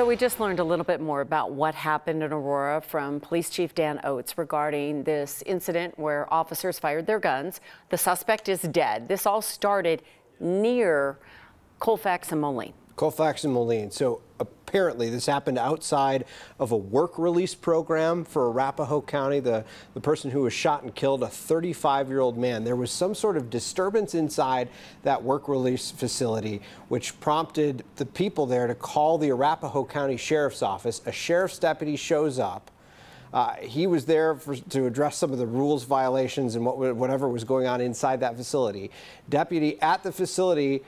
So we just learned a little bit more about what happened in Aurora from Police Chief Dan Oates regarding this incident where officers fired their guns. The suspect is dead. This all started near Colfax and Moline. Colfax and Moline. So apparently this happened outside of a work release program for Arapahoe County. The person who was shot and killed, a 35-year-old man. There was some sort of disturbance inside that work release facility, which prompted the people there to call the Arapahoe County Sheriff's Office. A sheriff's deputy shows up. He was there to address some of the rules violations and whatever was going on inside that facility. Deputy at the facility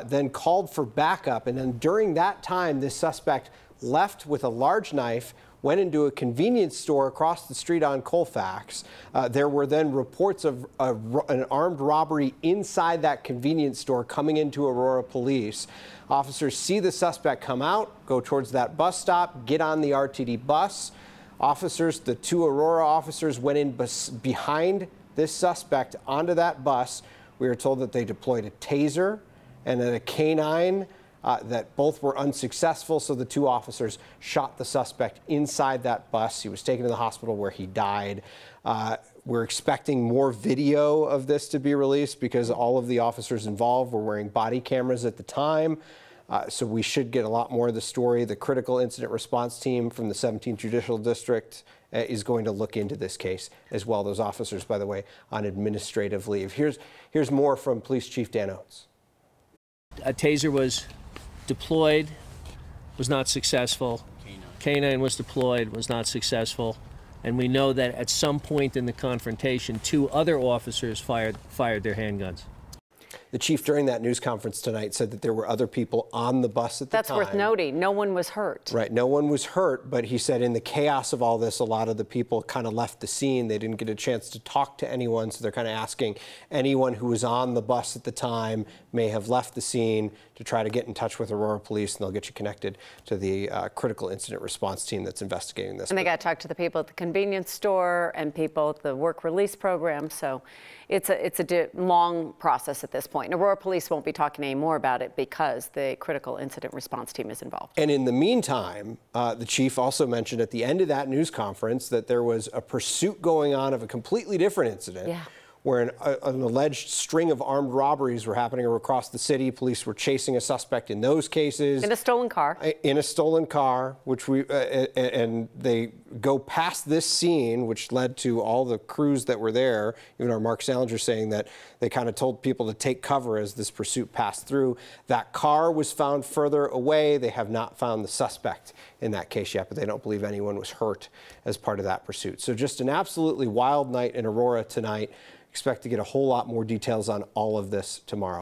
then called for backup, and then during that time, this suspect left with a large knife, went into a convenience store across the street on Colfax. There were then reports of an armed robbery inside that convenience store coming into Aurora police. Officers see the suspect come out, go towards that bus stop, get on the RTD bus. Officers, the two Aurora officers, went in behind this suspect onto that bus. We were told that they deployed a taser and a canine, that both were unsuccessful, so the two officers shot the suspect inside that bus. He was taken to the hospital where he died. We're expecting more video of this to be released because all of the officers involved were wearing body cameras at the time. So we should get a lot more of the story. The critical incident response team from the 17th Judicial District is going to look into this case as well. Those officers, by the way, on administrative leave. Here's more from Police Chief Dan Oates. A taser was deployed, was not successful. Canine was deployed, was not successful. And we know that at some point in the confrontation, two other officers fired their handguns. The chief during that news conference tonight said that there were other people on the bus at the time. That's worth noting. No one was hurt. Right. No one was hurt, but he said in the chaos of all this, a lot of the people kind of left the scene. They didn't get a chance to talk to anyone, so they're kind of asking anyone who was on the bus at the time may have left the scene to try to get in touch with Aurora Police, and they'll get you connected to the critical incident response team that's investigating this. And they got to talk to the people at the convenience store and people at the work release program, so it's a long process at this point. And Aurora Police won't be talking any more about it because the critical incident response team is involved. And in the meantime, the chief also mentioned at the end of that news conference that there was a pursuit going on of a completely different incident. Yeah. Where an alleged string of armed robberies were happening across the city. Police were chasing a suspect in those cases. In a stolen car. In a stolen car, which and they go past this scene, which led to all the crews that were there. Even our Mark Salinger saying that they kind of told people to take cover as this pursuit passed through. That car was found further away. They have not found the suspect in that case yet, but they don't believe anyone was hurt as part of that pursuit. So just an absolutely wild night in Aurora tonight. Expect to get a whole lot more details on all of this tomorrow.